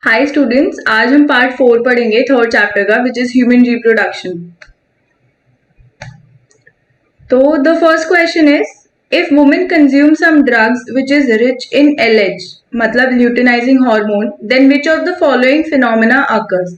Hi students, आज हम part 4 पढ़ेंगे थर्ड चैप्टर का विच इज ह्यूमन रिप्रोडक्शन। तो the first question is if women consume some drugs which is rich in LH मतलब luteinizing hormone then which of the following phenomena occurs.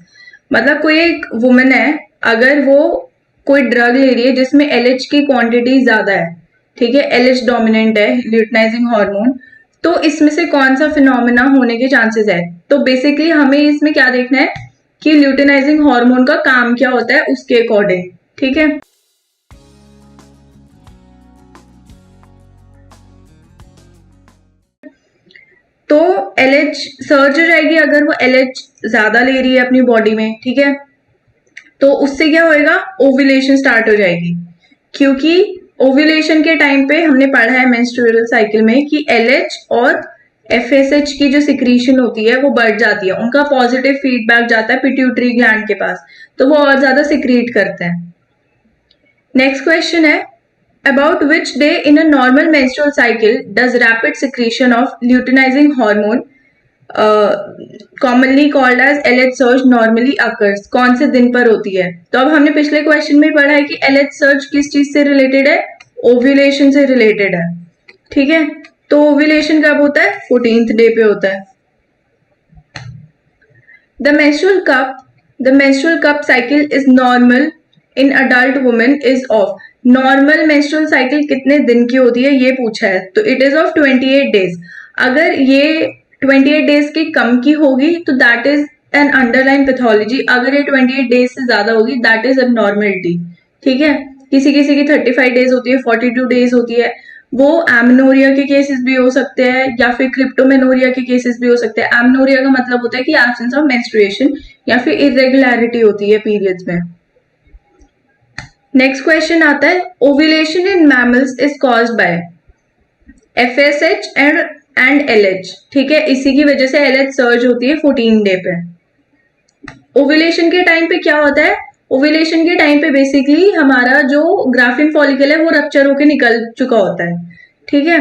मतलब कोई एक women है, अगर वो कोई ड्रग ले रही है जिसमें एलएच की क्वांटिटी ज्यादा है, ठीक है, एलएच डोमिनेंट है ल्यूटिनाइजिंग हार्मोन, तो इसमें से कौन सा फिनोमेना होने के चांसेस है। तो बेसिकली हमें इसमें क्या देखना है कि ल्यूटिनाइजिंग हार्मोन का काम क्या होता है उसके अकॉर्डिंग, ठीक है। तो एलएच सर्ज हो जाएगी अगर वो एलएच ज्यादा ले रही है अपनी बॉडी में, ठीक है। तो उससे क्या होएगा, ओव्यूलेशन स्टार्ट हो जाएगी, क्योंकि ओव्यूलेशन के टाइम पे हमने पढ़ा है मेंस्ट्रुअल साइकिल में कि एलएच और एफएसएच की जो सिक्रीशन होती है वो बढ़ जाती है, उनका पॉजिटिव फीडबैक जाता है पिट्यूटरी ग्लैंड के पास, तो वो और ज्यादा सिक्रीट करते हैं। नेक्स्ट क्वेश्चन है about which day in a normal menstrual cycle does rapid secretion of luteinizing hormone commonly called as LH surge normally occurs। कौन से दिन पर होती है। तो अब हमने पिछले क्वेश्चन में पढ़ा है कि LH surge किस चीज से रिलेटेड है, ओव्यूलेशन से रिलेटेड है, ठीक है। तो ओव्यूलेशन कब होता है, 14th डे पे होता है। The menstrual cup cycle is normal in adult women is of। Normal menstrual cycle कितने दिन की होती है ये पूछा है, तो इट इज ऑफ 28 डेज। अगर ये 28 डेज की कम की होगी तो that is an underline pathology, अगर ये 28 डेज से ज्यादा होगी दैट इज एबनॉर्मलिटी, ठीक है। किसी किसी की 35 डेज होती है, 42 डेज होती है, वो एमनोरिया के केसेस भी हो सकते हैं या फिर क्रिप्टोमेनोरिया के केसेस भी हो सकते हैं। एमनोरिया का मतलब होता है कि एब्सेंस ऑफ मेंस्ट्रुएशन या फिर इरेगुलरिटी होती है पीरियड्स में। नेक्स्ट क्वेश्चन आता है ovulation in mammals is caused by FSH and LH, ठीक है। इसी की वजह से एलएच सर्ज होती है 14 डे पे। ओव्यूलेशन के टाइम पे क्या होता है, ओव्यूलेशन के टाइम पे बेसिकली हमारा जो ग्राफिन फॉलिकल है वो रप्चर होकर निकल चुका होता है, ठीक है।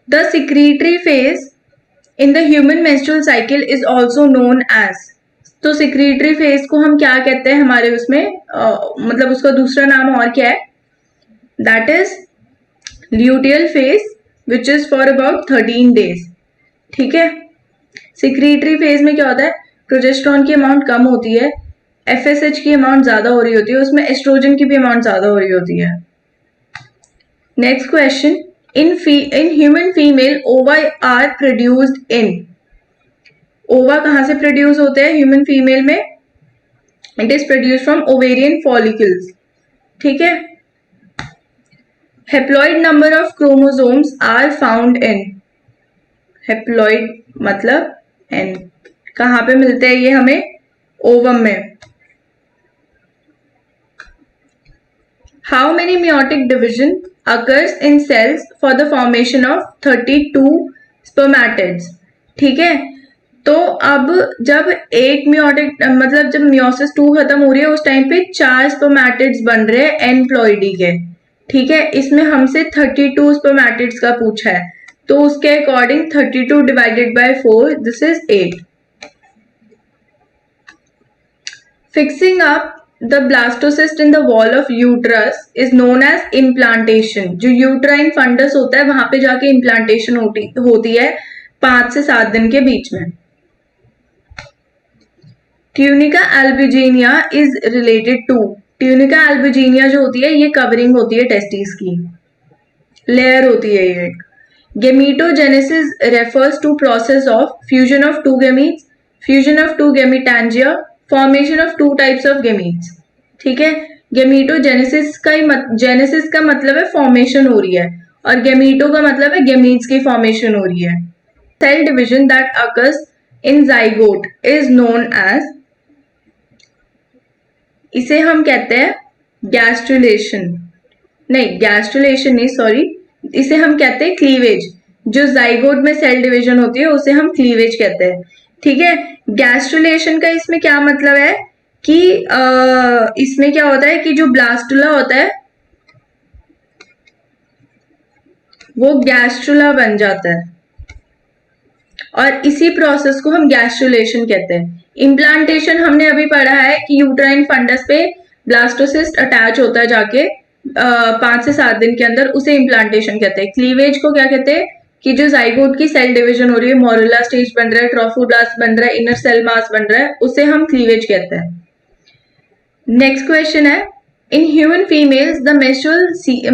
The secretory phase in the human menstrual cycle is also known as. तो सिक्रीटरी फेज को हम क्या कहते हैं हमारे उसमें, मतलब उसका दूसरा नाम और क्या है, that is luteal phase which is for about 13 days, ठीक है। सिक्रीटरी फेज में क्या होता है, प्रोजेस्टेरॉन की अमाउंट कम होती है, एफएसएच की अमाउंट ज्यादा हो रही होती है, उसमें एस्ट्रोजन की भी अमाउंट ज्यादा हो रही होती है। Next question, in human female ova are produced in. Ova कहां से प्रोड्यूस होते हैं ह्यूमन फीमेल में, it is produce from ovarian follicles, ठीक है। Haploid number of chromosomes are found in. Haploid मतलब एन, कहां पे मिलते हैं ये हमें, ओवम में। How many meiotic division occurs in cells for the formation of 32 spermatids, ठीक है। तो अब जब एक मियोटिक मतलब जब मियोसिस 2 खत्म हो रही है उस टाइम पे 4 स्पर्मेटिड्स बन रहे हैं एनप्लॉइडी के, ठीक है। इसमें हमसे 32 स्पर्मेटिड्स का पूछा है, तो उसके according 32 divided by 4 this is 8। Fixing up the blastocyst in the wall of uterus is known as implantation. जो यूट्राइन फंडस होता है वहां पे जाके इम्प्लांटेशन होती है 5 से 7 दिन के बीच में। Tunica albuginea is related to. Tunica albuginea जो होती है ये कवरिंग होती है टेस्टिस की, लेयर होती है ये। Gametogenesis refers to process of fusion of two gametes, fusion of two gametangia, formation of two types of gametes, ठीक है। गेमीटोजेनेसिस जेनेसिस का मतलब है फॉर्मेशन हो रही है और गेमीटो का मतलब है गेमीट्स की फॉर्मेशन हो रही है। Cell division that occurs in zygote is known as, इसे हम कहते हैं गैस्ट्रुलेशन, नहीं गैस्ट्रुलेशन नहीं सॉरी, इसे हम कहते हैं क्लीवेज। जो जाइगोट में सेल डिवीजन होती है उसे हम क्लीवेज कहते हैं, ठीक है। गैस्ट्रुलेशन का इसमें क्या मतलब है कि इसमें क्या होता है कि जो ब्लास्टुला होता है वो गैस्ट्रुला बन जाता है और इसी प्रोसेस को हम गैस्ट्रुलेशन कहते हैं। इम्प्लांटेशन हमने अभी पढ़ा है कि यूट्राइन फंडस पे ब्लास्टोसिस्ट अटैच होता है जाके 5 से 7 दिन के अंदर, उसे इम्प्लांटेशन कहते हैं। क्लीवेज को क्या कहते हैं कि जो जाइगोट की सेल डिवीजन हो रही है, मोरुला स्टेज बन रहा है, ट्रोफोब्लास्ट बन रहा है, इनर सेल मास बन रहा है, उसे हम क्लीवेज कहते हैं। नेक्स्ट क्वेश्चन है, in human females the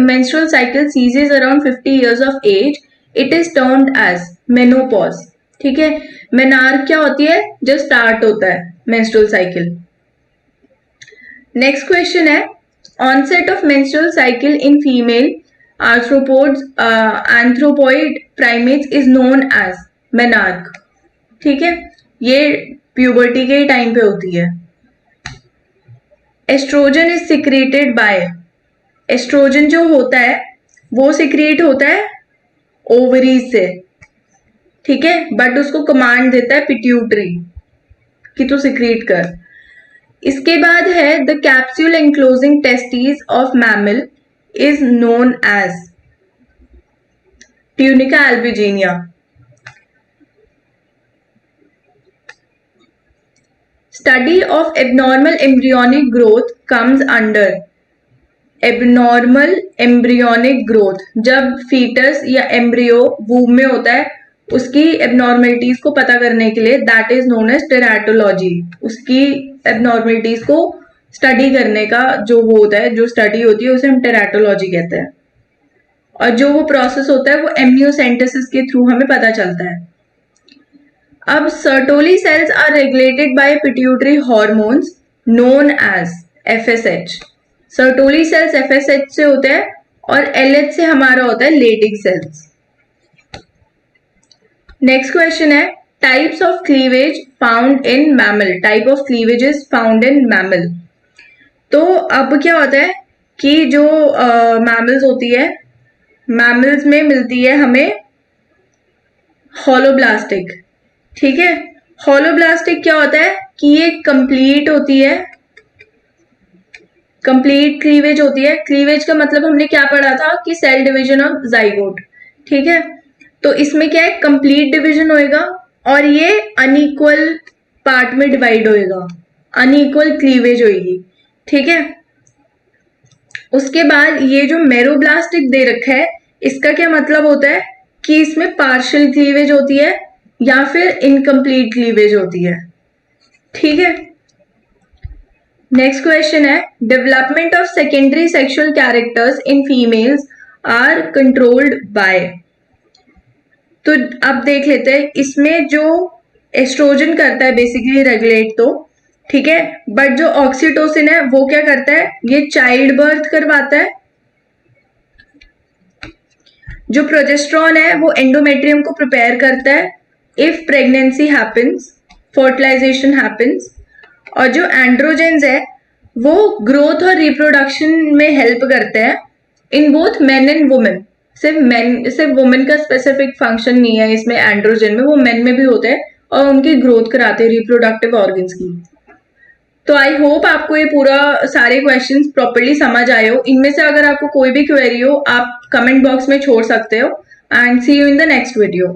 menstrual cycle ceases around 50 years of age. It is termed as menopause. ठीक है, मेनार्क क्या होती है, जब स्टार्ट होता है menstrual cycle। नेक्स्ट क्वेश्चन है, onset of menstrual cycle in female anthropoid primates is known as menarche। ठीक है, ये प्यूबर्टी के टाइम पे होती है। Estrogen is secreted by, estrogen जो होता है वो सिक्रेट होता है ओवरीज से, ठीक है, बट उसको कमांड देता है पिट्यूटरी कि तू सिक्रेट कर। इसके बाद है the capsule enclosing testis of mammal is known as tunica albuginea. Study of abnormal embryonic growth comes under abnormal embryonic growth, जब फीटस या एम्ब्रियो वूम में होता है उसकी एबनॉर्मलिटीज को पता करने के लिए, that is known as teratology. उसकी एबनॉर्मलिटीज को स्टडी करने का जो वो होता है, जो स्टडी होती है, उसे हम टेराटोलॉजी कहते हैं। और जो वो प्रोसेस होता है वो एम्नियोसेंटेसिस के थ्रू हमें पता चलता है। अब Sertoli cells are regulated by pituitary hormones known as FSH। Sertoli cells FSH से होते हैं और LH से हमारा होता है लेटिक सेल्स। नेक्स्ट क्वेश्चन है, types of cleavage found in mammal. Type of cleavages found in mammal. तो अब क्या होता है कि जो मैमल्स होती है, मैमल्स में मिलती है हमें होलोब्लास्टिक। ठीक है, होलोब्लास्टिक क्या होता है कि ये कंप्लीट होती है, कंप्लीट क्लीवेज होती है। क्लीवेज का मतलब हमने क्या पढ़ा था कि सेल डिवीजन ऑफ जाइगोट। ठीक है, तो इसमें क्या है, कंप्लीट डिवीजन होएगा और ये अनइक्वल पार्ट में डिवाइड होएगा, अनइक्वल क्लीवेज होएगी। ठीक है, उसके बाद ये जो मेरोब्लास्टिक दे रखा है, इसका क्या मतलब होता है कि इसमें पार्शियल क्लीवेज होती है या फिर इनकम्प्लीट क्लीवेज होती है। ठीक है, नेक्स्ट क्वेश्चन है, development of secondary sexual characters in females are controlled by. तो अब देख लेते हैं, इसमें जो एस्ट्रोजन करता है बेसिकली रेगुलेट तो, ठीक है, बट जो ऑक्सीटोसिन है वो क्या करता है, ये चाइल्ड बर्थ करवाता है। जो प्रोजेस्टेरॉन है वो एंडोमेट्रियम को प्रिपेयर करता है if pregnancy happens, fertilization happens. और जो एंड्रोजेंस है वो ग्रोथ और रिप्रोडक्शन में हेल्प करते हैं in both men and women. सिर्फ वुमेन का स्पेसिफिक फंक्शन नहीं है इसमें एंड्रोजन में, वो मेन में भी होते हैं और उनकी ग्रोथ कराते हैं रिप्रोडक्टिव ऑर्गन्स की। तो आई होप आपको ये पूरा सारे क्वेश्चंस प्रॉपर्ली समझ आए हो। इनमें से अगर आपको कोई भी क्वेरी हो आप कमेंट बॉक्स में छोड़ सकते हो। And see you in the next video.